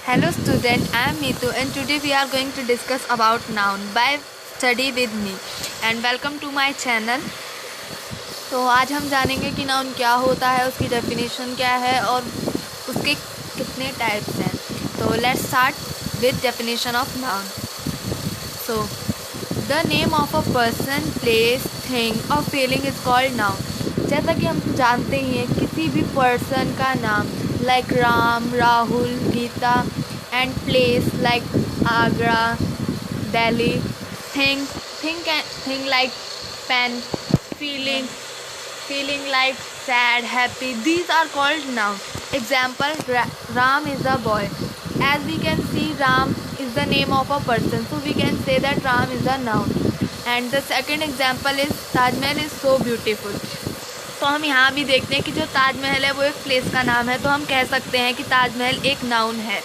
Hello student, I am Neetu and today we are going to discuss about noun by study with me and welcome to my channel। तो आज हम जानेंगे कि noun क्या होता है, उसकी डेफिनेशन क्या है और उसके कितने टाइप्स हैं। तो let's start with definition of noun. So the name of a person, place, thing और फीलिंग इज कॉल्ड नाउन। जैसा कि हम जानते ही हैं, किसी भी पर्सन का नाम like Ram, Rahul, Geeta and place like Agra, Delhi, thing like pen, feeling like sad, happy, these are called noun. Example, Ram is a boy. As we can see, Ram is the name of a person, so we can say that Ram is a noun. And the second example is Taj Mahal is so beautiful. तो हम यहाँ भी देखते हैं कि जो ताजमहल है वो एक प्लेस का नाम है, तो हम कह सकते हैं कि ताजमहल एक नाउन है।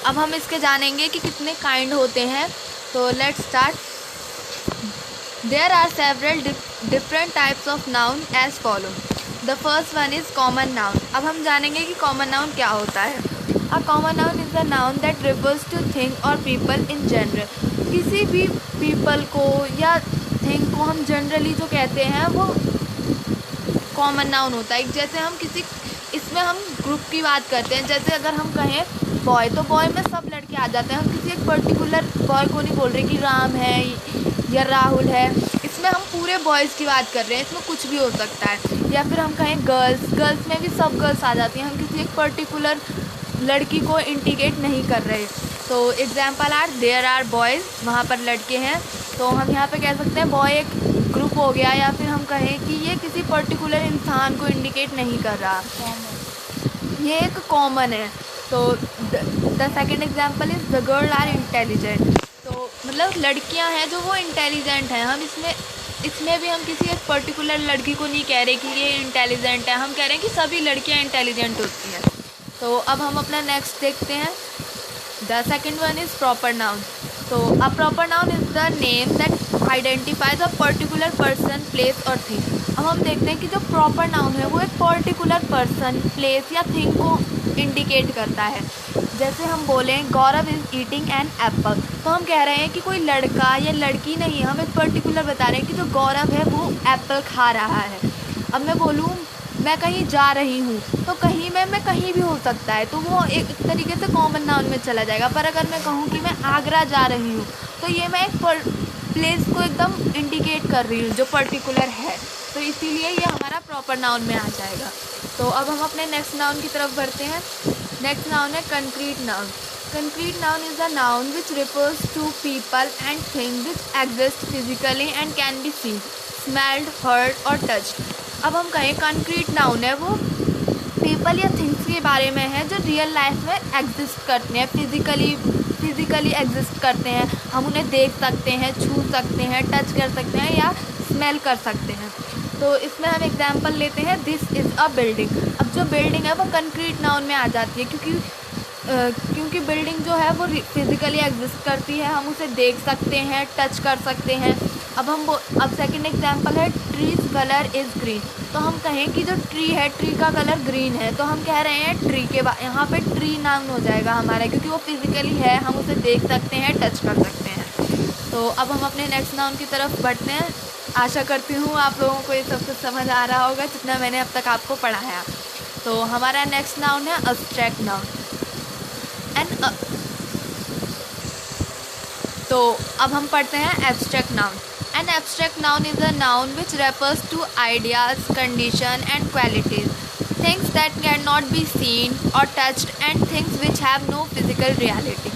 अब हम इसके जानेंगे कि कितने काइंड होते हैं। तो let's start. There are several different types of noun as follow. The first one is common noun. अब हम जानेंगे कि कॉमन नाउन क्या होता है। A common noun is the noun that refers to thing और पीपल इन जनरल। किसी भी पीपल को या थिंग को हम जनरली जो कहते हैं वो कॉमन नाउन होता है। जैसे हम इसमें हम ग्रुप की बात करते हैं। जैसे अगर हम कहें बॉय, तो बॉय में सब लड़के आ जाते हैं। हम किसी एक पर्टिकुलर बॉय को नहीं बोल रहे कि राम है या राहुल है, इसमें हम पूरे बॉयज़ की बात कर रहे हैं। इसमें कुछ भी हो सकता है। या फिर हम कहें गर्ल्स में भी सब गर्ल्स आ जाती हैं। हम किसी एक पर्टिकुलर लड़की को इंडिकेट नहीं कर रहे। तो example are there are boys, वहाँ पर लड़के हैं, तो हम यहाँ पे कह सकते हैं बॉय एक ग्रुप हो गया। या फिर हम कहें कि ये किसी पर्टिकुलर इंसान को इंडिकेट नहीं कर रहा, ये एक कॉमन है। तो the second example is the girl are intelligent. तो मतलब लड़कियां हैं जो वो इंटेलिजेंट हैं। हम इसमें भी हम किसी एक पर्टिकुलर लड़की को नहीं कह रहे कि ये इंटेलिजेंट है, हम कह रहे हैं कि सभी लड़कियां इंटेलिजेंट होती हैं। तो अब हम अपना नेक्स्ट देखते हैं। The second one is proper noun. तो a proper noun is the name that identifies a particular person, place और थिंग। अब हम देखते हैं कि जो प्रॉपर नाउन है वो एक पर्टिकुलर पर्सन, प्लेस या थिंग को इंडिकेट करता है। जैसे हम बोलें गौरव इज़ ईटिंग एन एप्पल, तो हम कह रहे हैं कि कोई लड़का या लड़की नहीं, हम एक पर्टिकुलर बता रहे हैं कि जो गौरव है वो एप्पल खा रहा है। अब मैं बोलूँ मैं कहीं जा रही हूँ, तो कहीं में मैं कहीं भी हो सकता है, तो वो एक तरीके से कॉमन नाउन में चला जाएगा। पर अगर मैं कहूँ कि मैं आगरा जा रही हूँ, तो ये मैं एक प्लेस को एकदम इंडिकेट कर रही हूँ जो पर्टिकुलर है, तो इसीलिए ये हमारा प्रॉपर नाउन में आ जाएगा। तो अब हम अपने नेक्स्ट नाउन की तरफ बढ़ते हैं। नेक्स्ट नाउन है concrete noun. Concrete noun is a noun which refers to people and thing which exist physically and can be seen, smelled, heard और टच्ड। अब हम कहें कंक्रीट नाउन है वो पीपल या थिंग्स के बारे में है जो रियल लाइफ में एग्जिस्ट करते हैं, फिज़िकली एग्जिस्ट करते हैं। हम उन्हें देख सकते हैं, छू सकते हैं, टच कर सकते हैं या स्मेल कर सकते हैं। तो इसमें हम एग्जांपल लेते हैं, दिस इज़ अ बिल्डिंग। अब जो बिल्डिंग है वो कंक्रीट नाउन में आ जाती है क्योंकि बिल्डिंग जो है वो फिज़िकली एग्जिस्ट करती है। हम उसे देख सकते हैं, टच कर सकते हैं। अब सेकंड एग्जांपल है ट्रीज कलर इज़ ग्रीन। तो हम कहें कि जो ट्री है, ट्री का कलर ग्रीन है, तो हम कह रहे हैं ट्री के बाद यहाँ पे ट्री नाउन हो जाएगा हमारा, क्योंकि वो फिज़िकली है, हम उसे देख सकते हैं, टच कर सकते हैं। तो अब हम अपने नेक्स्ट नाउन की तरफ बढ़ते हैं। आशा करती हूँ आप लोगों को ये सब कुछ समझ आ रहा होगा जितना मैंने अब तक आपको पढ़ाया। तो हमारा नेक्स्ट नाउन है अब्स्ट्रैक्ट नाउन। तो अब हम पढ़ते हैं abstract noun. An abstract noun is a noun which refers to ideas, condition and qualities, things that can not be seen और touched and things which have no physical reality.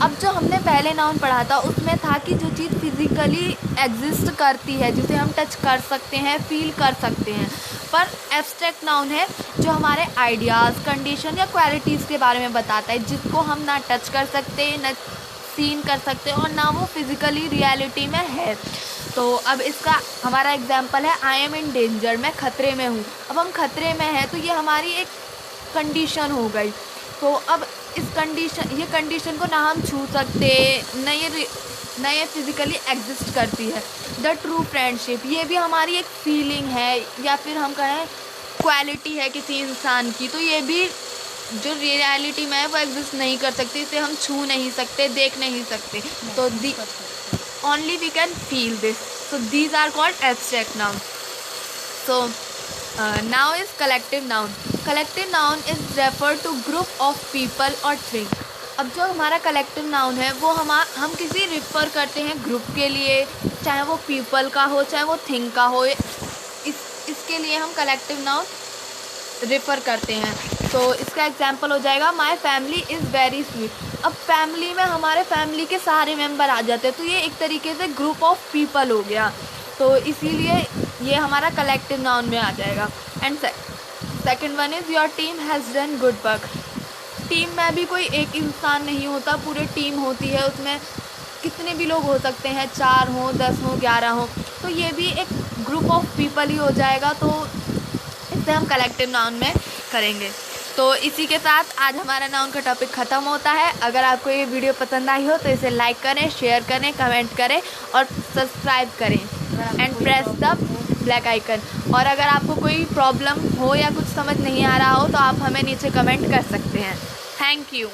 अब जो हमने पहले नाउन पढ़ा था उसमें था कि जो चीज़ फिज़िकली एग्जिस्ट करती है, जिसे हम टच कर सकते हैं, फील कर सकते हैं। पर एब्स्ट्रैक्ट नाउन है जो हमारे आइडियाज़, कंडीशन या क्वालिटीज़ के बारे में बताता है, जिसको हम ना टच कर सकते, ना सीन कर सकते और ना वो फिज़िकली रियलिटी में है। तो अब इसका हमारा एग्जाम्पल है आई एम इन डेंजर, मैं खतरे में हूँ। अब हम खतरे में हैं तो ये हमारी एक कंडीशन हो गई। तो अब ये कंडीशन को ना हम छू सकते, ना ये फिज़िकली एग्जिस्ट करती है। द ट्रू फ्रेंडशिप, ये भी हमारी एक फीलिंग है या फिर हम कहें क्वालिटी है किसी इंसान की, तो ये भी जो रियलिटी में है वो एग्जिस्ट नहीं कर सकती, इसे हम छू नहीं सकते, देख नहीं सकते, तो only we can feel this. So these are called abstract noun. So now is collective noun. Collective noun is referred to group of people or thing. अब जो हमारा कलेक्टिव नाउन है वो हम किसी रिफ़र करते हैं ग्रुप के लिए, चाहे वो पीपल का हो चाहे वो थिंग का हो, इसके लिए हम कलेक्टिव नाउन रिफ़र करते हैं. तो इसका एग्जांपल हो जाएगा my family is very sweet. अब फैमिली में हमारे फैमिली के सारे मेंबर आ जाते हैं, तो ये एक तरीके से ग्रुप ऑफ पीपल हो गया, तो इसीलिए ये हमारा कलेक्टिव नाउन में आ जाएगा. And second one is your team has done good work. Team में भी कोई एक इंसान नहीं होता, पूरे टीम होती है, उसमें कितने भी लोग हो सकते हैं, 4 हो 10 हो 11 हो, तो ये भी एक ग्रुप ऑफ पीपल ही हो जाएगा, तो इसे हम कलेक्टिव नाउन में करेंगे. तो इसी के साथ आज हमारा नाउन का टॉपिक ख़त्म होता है. अगर आपको ये वीडियो पसंद आई हो तो इसे लाइक करें, शेयर करें, कमेंट करें और सब्सक्राइब करें and press the black icon. और अगर आपको कोई प्रॉब्लम हो या कुछ समझ नहीं आ रहा हो तो आप हमें नीचे कमेंट कर सकते हैं. Thank you.